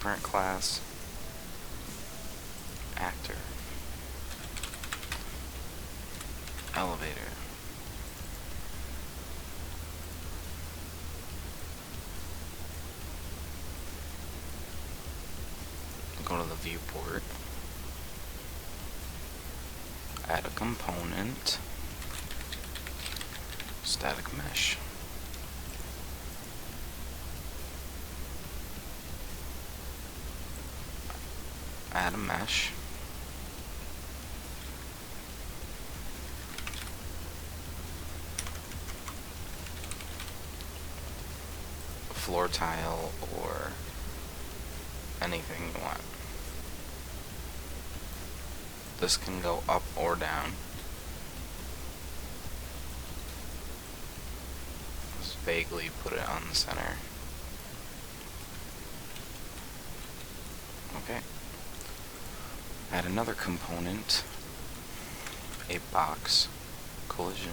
parent class, actor, elevator. Go to the viewport, add a component, static mesh. Add a mesh. A floor tile or anything you want. This can go up or down. Just vaguely put it on the center. Okay. Add another component, a box, collision.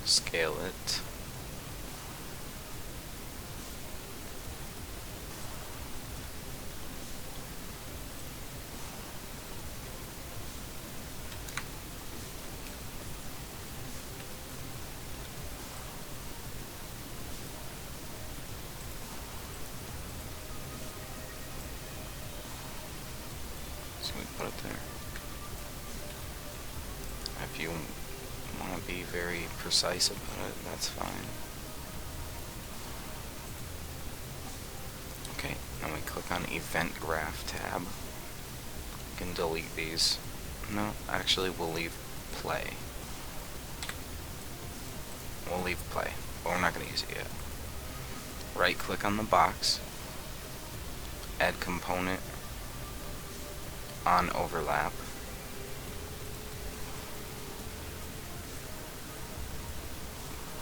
Scale it. So we put it there. If you want to be very precise about it, that's fine. Okay, now we click on Event Graph tab. We can delete these. No, actually we'll leave play. We'll leave play, but we're not going to use it yet. Right click on the box, add component on overlap.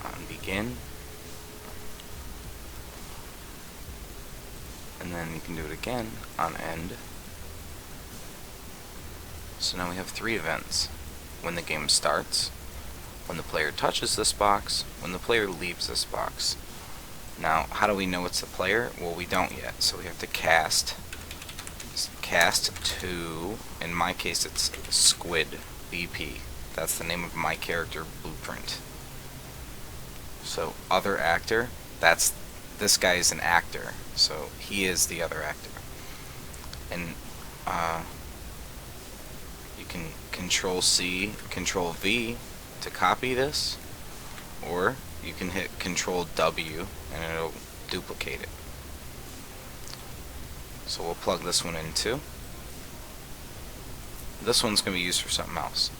On begin. And then you can do it again on end. So now we have 3 events. When the game starts, when the player touches this box, when the player leaves this box. Now, how do we know it's the player? Well, we don't yet, so we have to cast to, in my case it's Squid BP. That's the name of my character blueprint. So other actor, this guy is an actor, so he is the other actor. And you can Control C, Control V to copy this, or you can hit Control W and it'll duplicate it. So we'll plug this one in too. This one's going to be used for something else.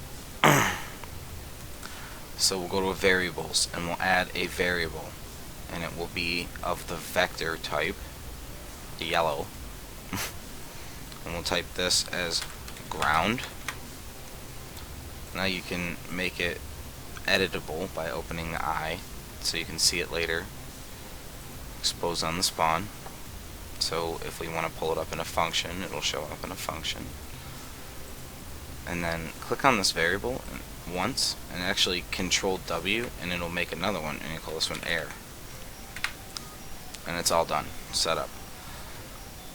So we'll go to variables and we'll add a variable, and it will be of the vector type, the yellow. And we'll type this as ground. Now you can make it editable by opening the eye so you can see it later. Expose on the spawn. So if we want to pull it up in a function, it'll show up in a function. And then click on this variable once and actually Control W and it'll make another one, and you call this one air. And it's all done, set up.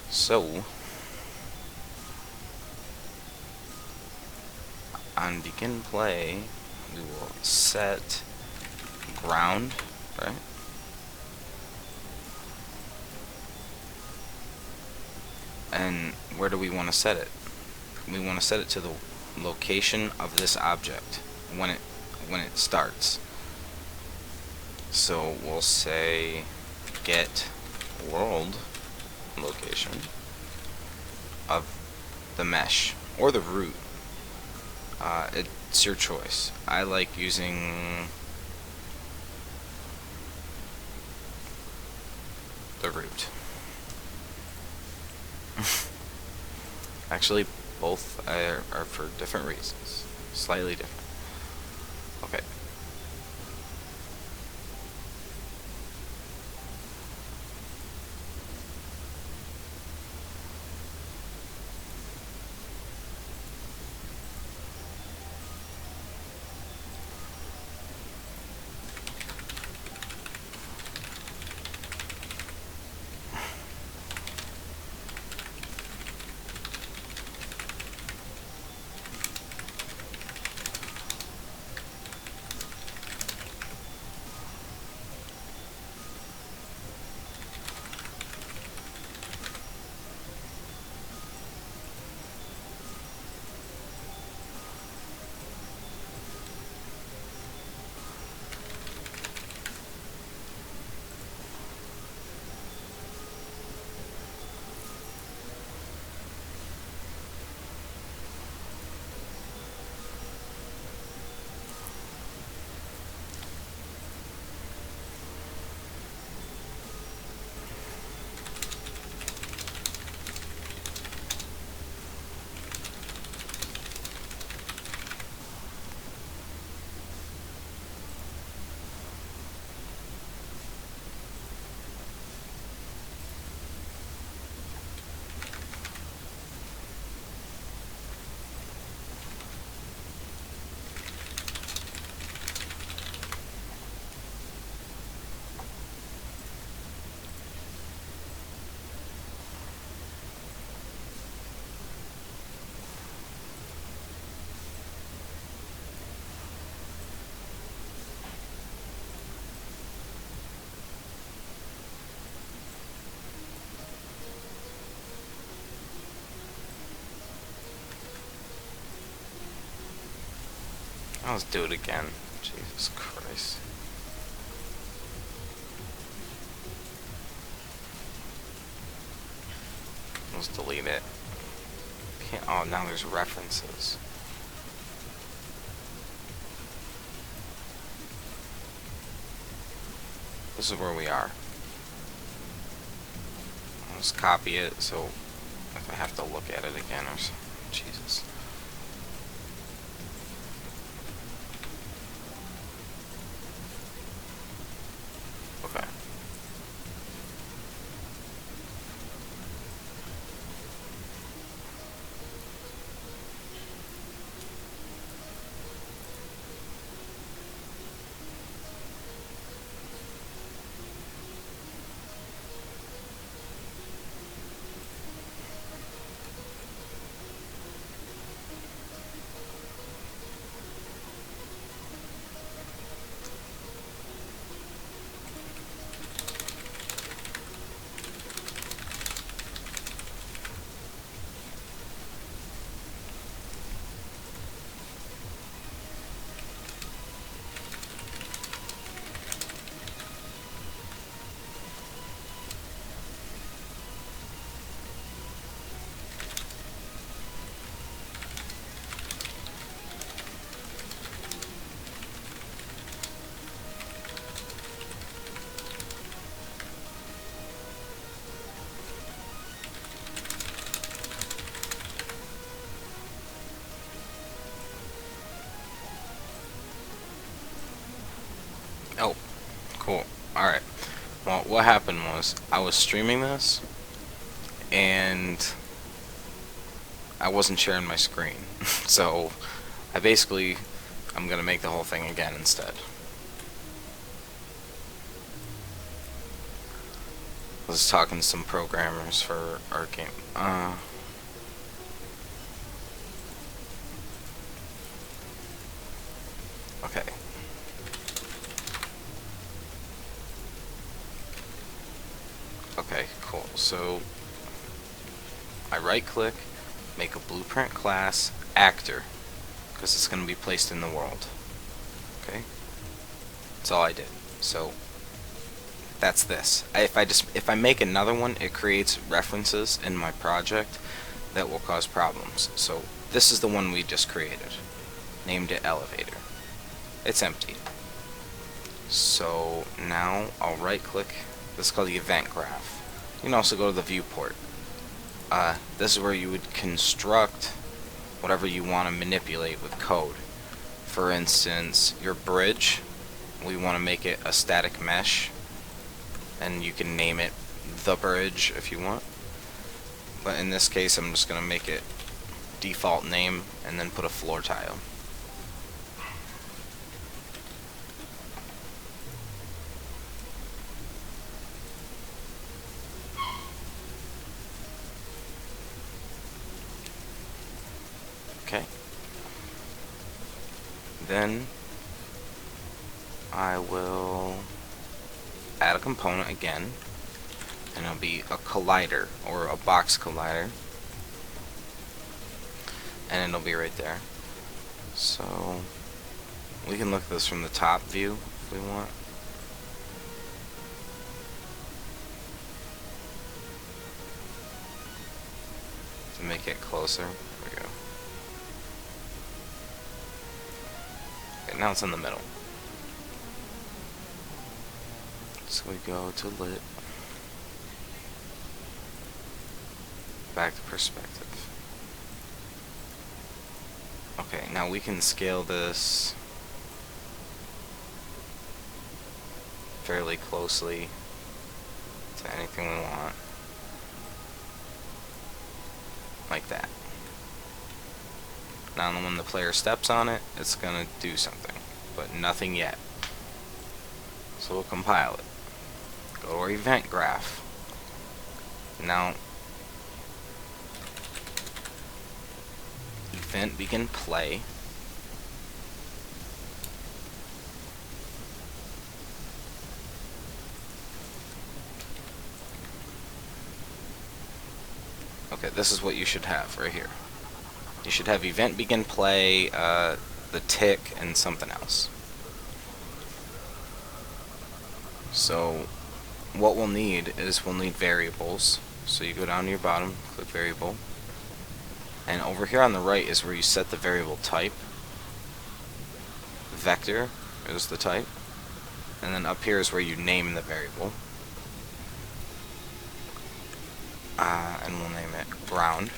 So on begin play we will set ground, right? And where do we want to set it? We want to set it to the location of this object when it starts. So we'll say get world location of the mesh or the root. It's your choice. I like using the root. Actually, both are for different reasons. Slightly different. Okay. Let's do it again. Jesus Christ. Let's delete it. Can't, oh, now there's references. This is where we are. Let's copy it so if I have to look at it again or something. Jesus. Okay. Oh, cool. Alright. Well, what happened was, I was streaming this, and I wasn't sharing my screen. So, I'm gonna make the whole thing again instead. I was talking to some programmers for our game. Okay. Okay, cool. So, I right click, make a blueprint class, actor, because it's going to be placed in the world. Okay? That's all I did. So, that's this. If I make another one, it creates references in my project that will cause problems. So, this is the one we just created. Named it elevator. It's empty. So, now I'll right click. This is called the event graph. You can also go to the viewport. This is where you would construct whatever you want to manipulate with code. For instance, your bridge, we want to make it a static mesh, and you can name it the bridge if you want. But in this case, I'm just going to make it default name and then put a floor tile. Okay. Then I will add a component again, and it'll be a collider or a box collider, and it'll be right there. So we can look at this from the top view if we want. To make it closer. There we go. Okay, now it's in the middle. So we go to lit. Back to perspective. Okay, now we can scale this fairly closely to anything we want. Like that. Now when the player steps on it, it's gonna do something, but nothing yet. So we'll compile it. Go to our event graph. Now, event begin play. Okay, this is what you should have right here. You should have event begin play, the tick and something else. So what we'll need is we'll need variables. So you go down to your bottom, click variable, and over here on the right is where you set the variable type. Vector is the type, and then up here is where you name the variable. And we'll name it ground.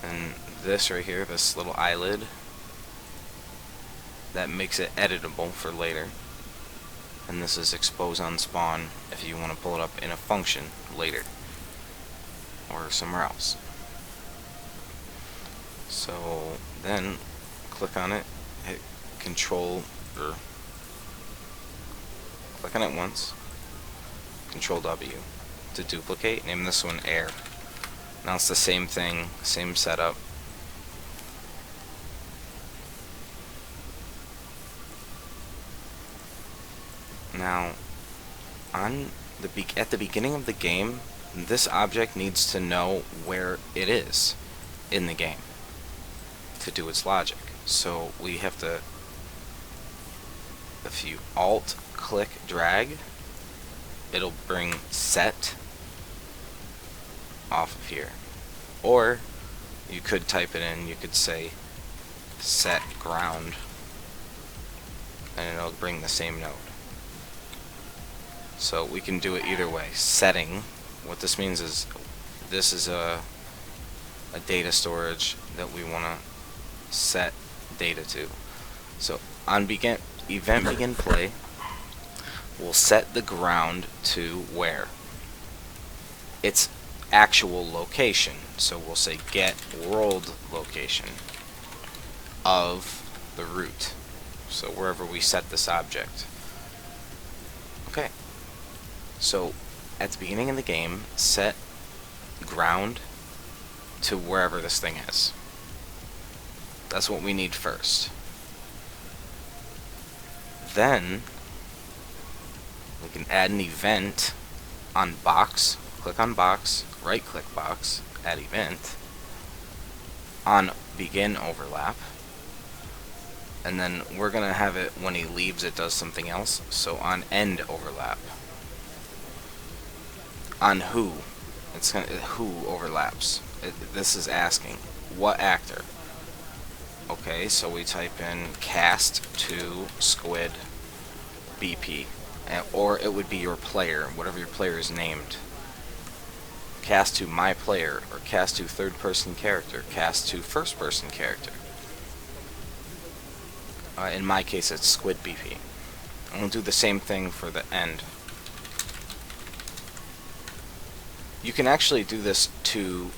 And this right here, this little eyelid, that makes it editable for later. And this is expose on spawn if you want to pull it up in a function later or somewhere else. So then click on it, hit control, or click on it once, control W to duplicate, name this one air. Now it's the same thing, same setup. Now, at the beginning of the game, this object needs to know where it is in the game to do its logic. So we have to, if you alt click drag, it'll bring set off of here. Or you could type it in, you could say set ground, and it'll bring the same node. So we can do it either way. Setting, what this means is this is a data storage that we want to set data to. So on event begin play, we'll set the ground to where? Its actual location. So we'll say get world location of the root. So wherever we set this object. Okay. So at the beginning of the game, set ground to wherever this thing is. That's what we need first. Then we can add an event on box. Click on box, right click box, add event on begin overlap. And then we're going to have it when he leaves it does something else. So on end overlap. On who? It's gonna, who overlaps. This is asking what actor. Okay, so we type in cast to squid BP, or it would be your player, whatever your player is named. Cast to my player, or cast to third person character, cast to first person character. In my case, it's squid BP. And we'll do the same thing for the end. You can actually do this to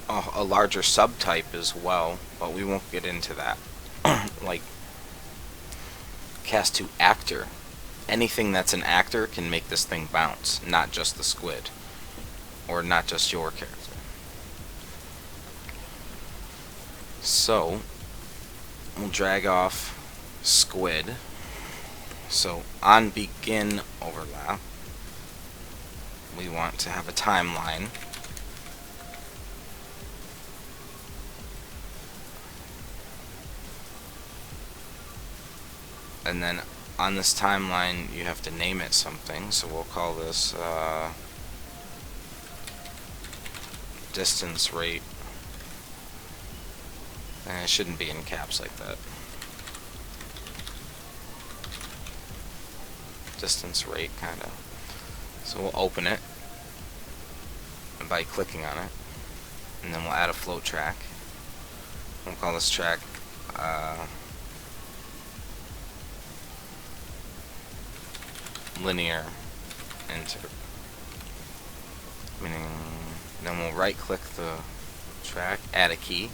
a larger subtype as well, but we won't get into that. Like cast to actor. Anything that's an actor can make this thing bounce, not just the squid, or not just your character. So we'll drag off squid. So on begin overlap, we want to have a timeline. And then on this timeline you have to name it something, so we'll call this distance rate, and it shouldn't be in caps like that. Distance rate, kinda. So we'll open it by clicking on it, and then we'll add a float track. We'll call this track linear enter, meaning then we'll right click the track, add a key,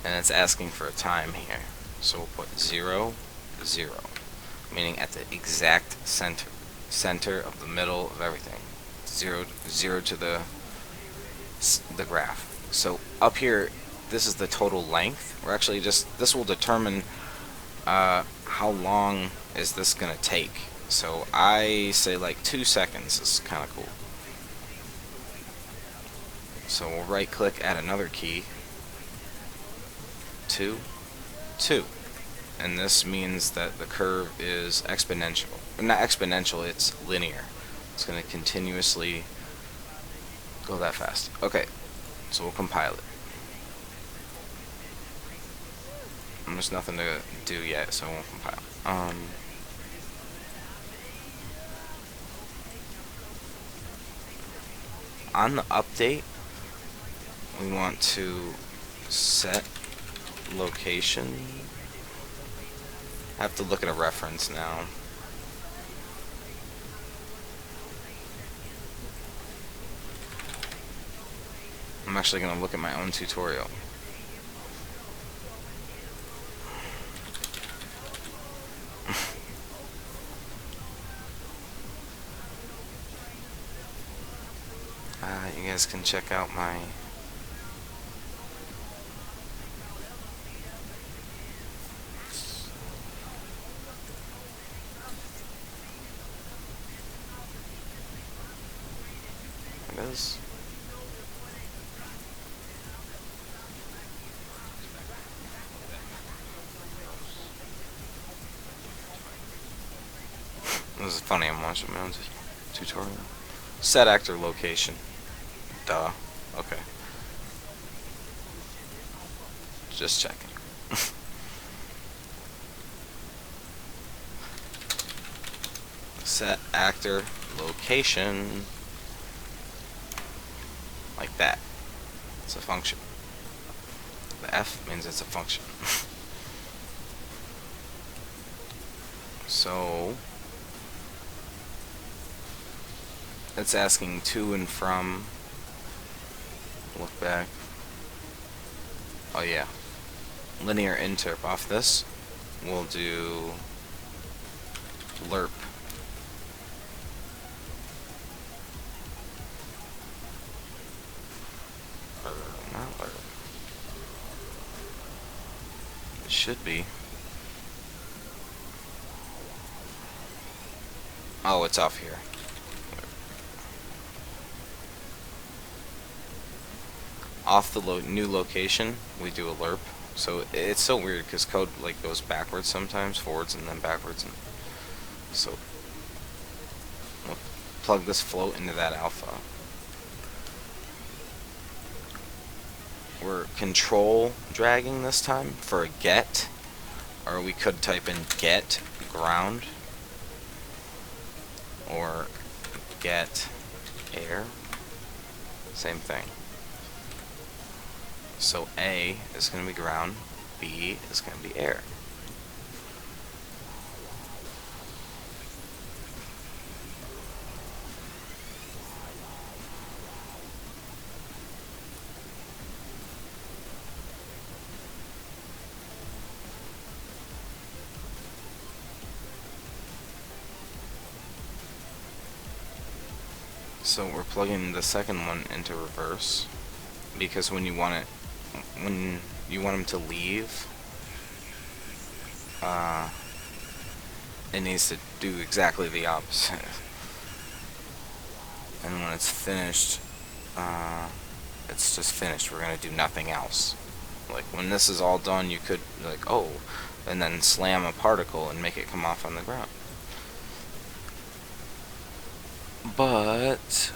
and it's asking for a time here, so we'll put 0, 0, meaning at the exact center of the middle of everything. 0 to the graph. So up here, this is the total length. We're actually this will determine how long is this gonna take. So I say like 2 seconds is kind of cool. So we'll right click, add another key, 2, 2. And this means that the curve is exponential. Not exponential, it's linear. It's going to continuously go that fast. Okay, so we'll compile it. There's nothing to do yet, so I won't compile. On the update, we want to set location. I have to look at a reference now. I'm actually going to look at my own tutorial. You guys can check out my it is. This is funny, I'm watching my own tutorial. Set actor location. Duh. Okay. Just checking. Set actor location. Like that. It's a function. The F means it's a function. So it's asking to and from. Look back. Oh yeah. Linear interp off this. We'll do lerp. Not lerp. It should be. Oh, it's off here. Off the new location, we do a lerp. So it's so weird because code like goes backwards sometimes, forwards and then backwards. And so we'll plug this float into that alpha. We're control dragging this time for a get, or we could type in get ground or get air. Same thing. So A is going to be ground, B is going to be air. So we're plugging the second one into reverse because when you want them to leave, it needs to do exactly the opposite. And when it's finished, it's just finished. We're gonna do nothing else. Like when this is all done, you could like, oh, and then slam a particle and make it come off on the ground. But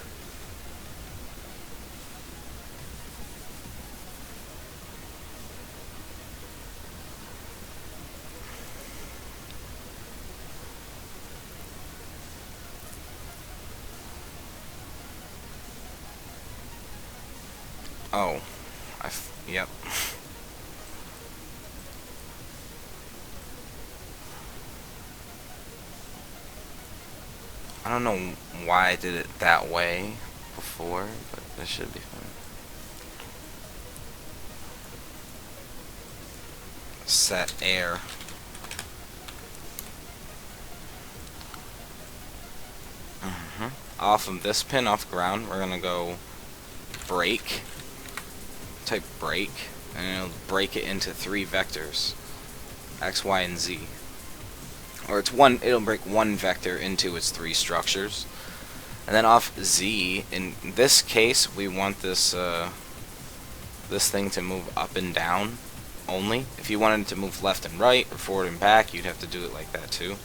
oh, yep. I don't know why I did it that way before, but it should be fine. Set air. Off of this pin, off ground, we're gonna go break. Type break, and it'll break it into 3 vectors, X, Y, and Z. Or it'll break one vector into its 3 structures. And then off Z, in this case, we want this this thing to move up and down only. If you wanted to move left and right or forward and back, you'd have to do it like that too.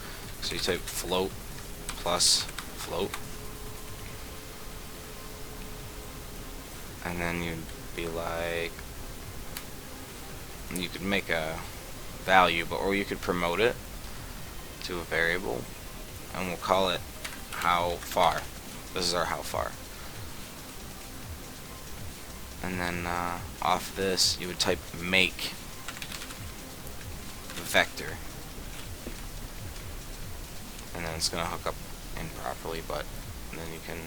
So you type float plus float, and then you'd be like, you could make a value, or you could promote it to a variable, and we'll call it how far. This is our how far. And then off this, you would type make vector, and then it's gonna hook up improperly, but then you can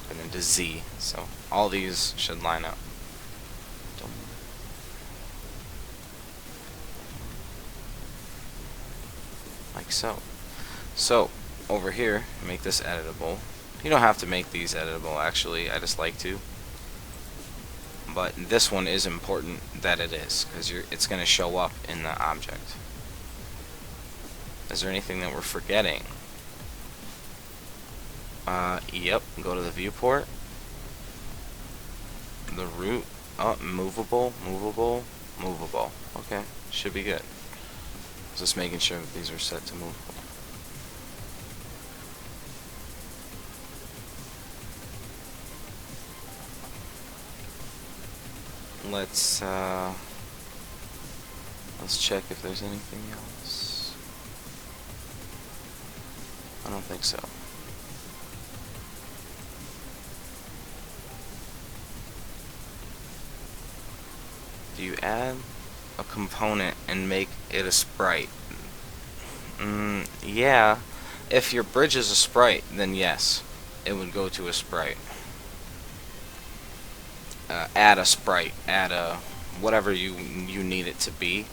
put it into Z. So all these should line up. Like so. So over here, make this editable. You don't have to make these editable, actually. I just like to. But this one is important that it is, because it's going to show up in the object. Is there anything that we're forgetting? Yep. Go to the viewport. The root. Oh, movable, movable, movable. Okay, should be good. Just making sure that these are set to movable. Let's check if there's anything else. I don't think so. Do you add a component and make it a sprite? Yeah. If your bridge is a sprite, then yes, it would go to a sprite. Add a sprite, add a whatever you need it to be,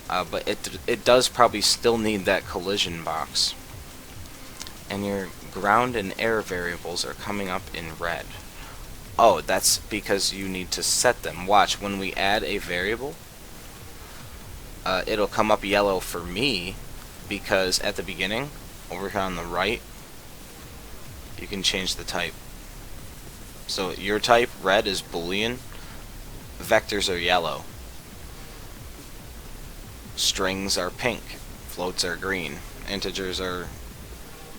but it does probably still need that collision box. And your ground and air variables are coming up in red. Oh, that's because you need to set them. Watch, when we add a variable, it'll come up yellow for me, because at the beginning, over here on the right, you can change the type. So your type, red, is Boolean, vectors are yellow, strings are pink, floats are green, integers are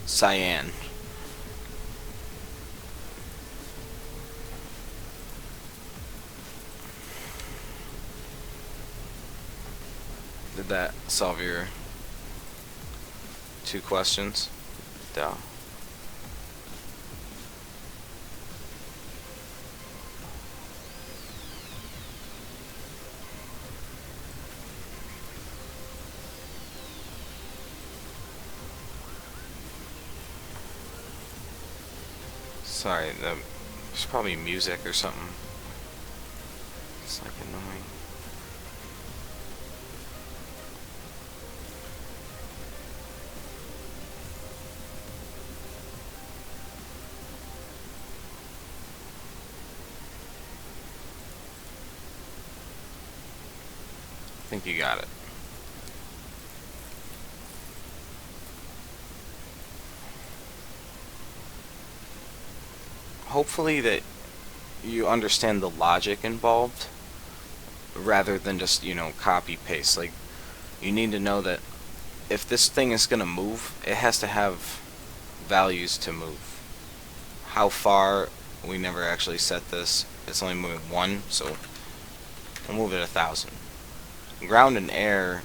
cyan. Did that solve your 2 questions? Duh. Sorry, there's probably music or something. It's like annoying. I think you got it. Hopefully that you understand the logic involved rather than just, copy paste. Like, you need to know that if this thing is going to move, it has to have values to move. How far, we never actually set this. It's only moving 1, so we'll move it 1,000. Ground and air,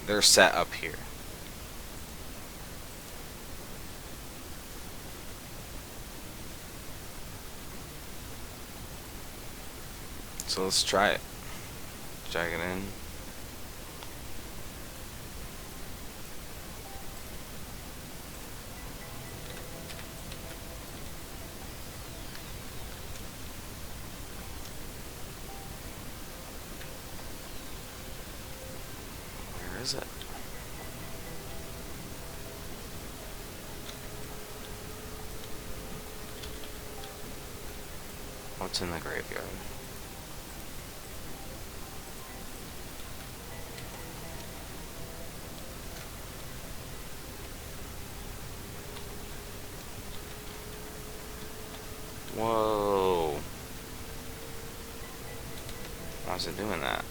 they're set up here. So let's try it. Drag it in. Where is it? What's in the graveyard? Whoa. is it doing that?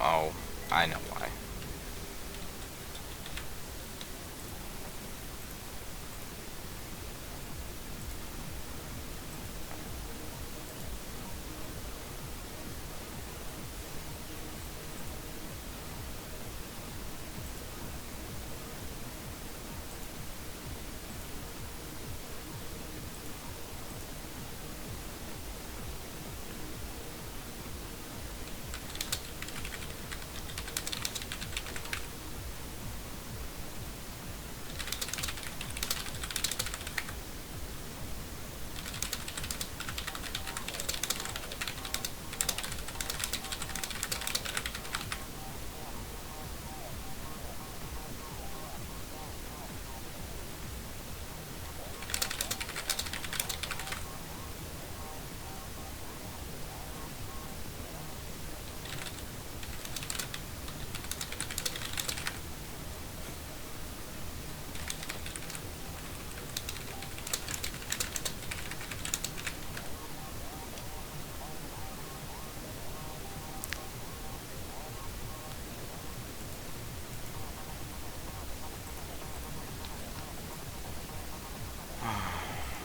Oh, I know why.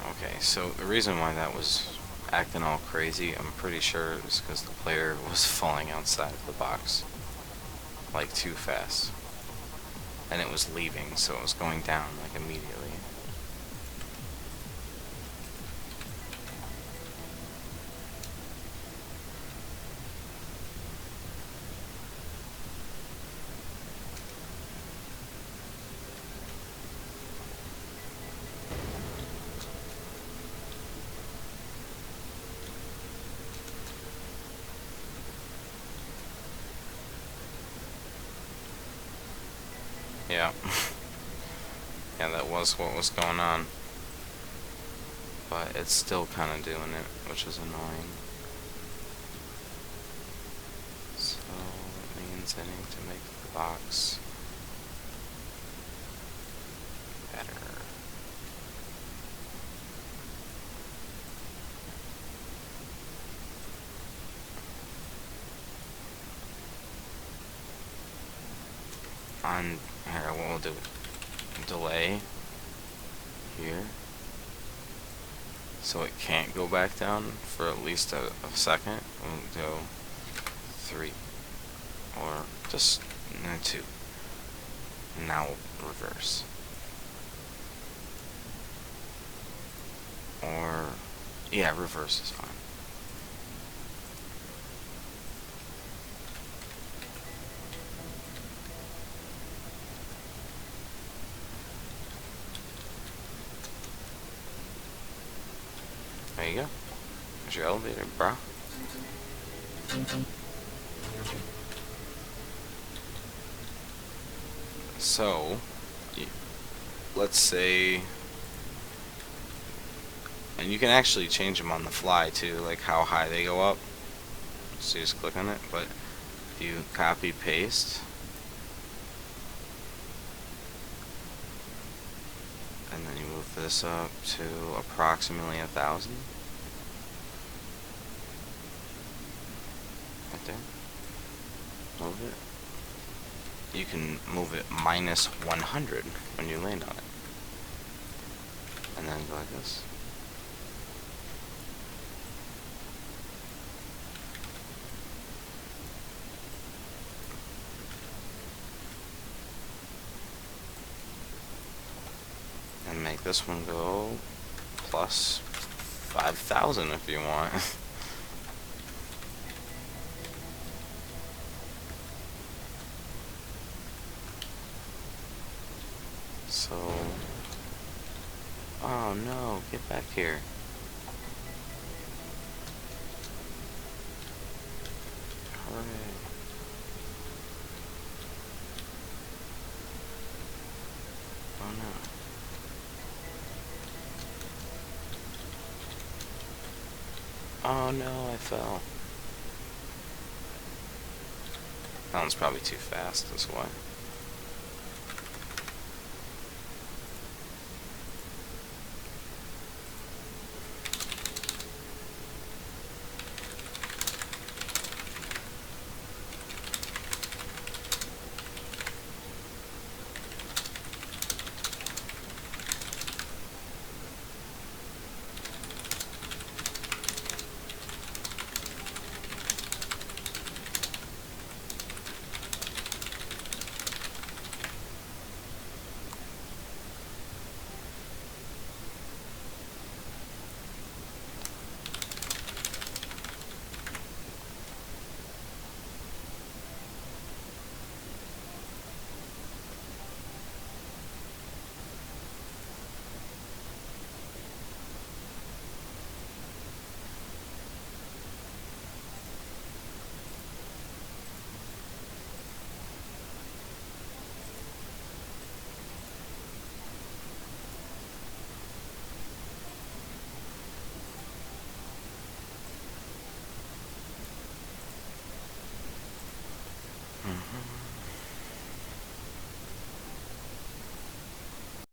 Okay, so the reason why that was acting all crazy, I'm pretty sure is because the player was falling outside of the box, like, too fast. And it was leaving, so it was going down, like, immediately. Yeah. Yeah, that was what was going on. But it's still kind of doing it, which is annoying. So it means I need to make the box better. On here, what we'll do, delay here, so it can't go back down for at least a second. We'll go 3, or just 2. Now reverse, or yeah, reverse is fine. There you go. There's your elevator, bro. So, let's say, and you can actually change them on the fly too, like how high they go up. So you just click on it, but if you copy paste, and then you move this up to approximately 1,000. Right there. Move it. You can move it minus 100 when you land on it. And then go like this. And make this one go plus 5,000 if you want. So, oh no, get back here. Hooray. Oh no. Oh no, I fell. That one's probably too fast, that's why.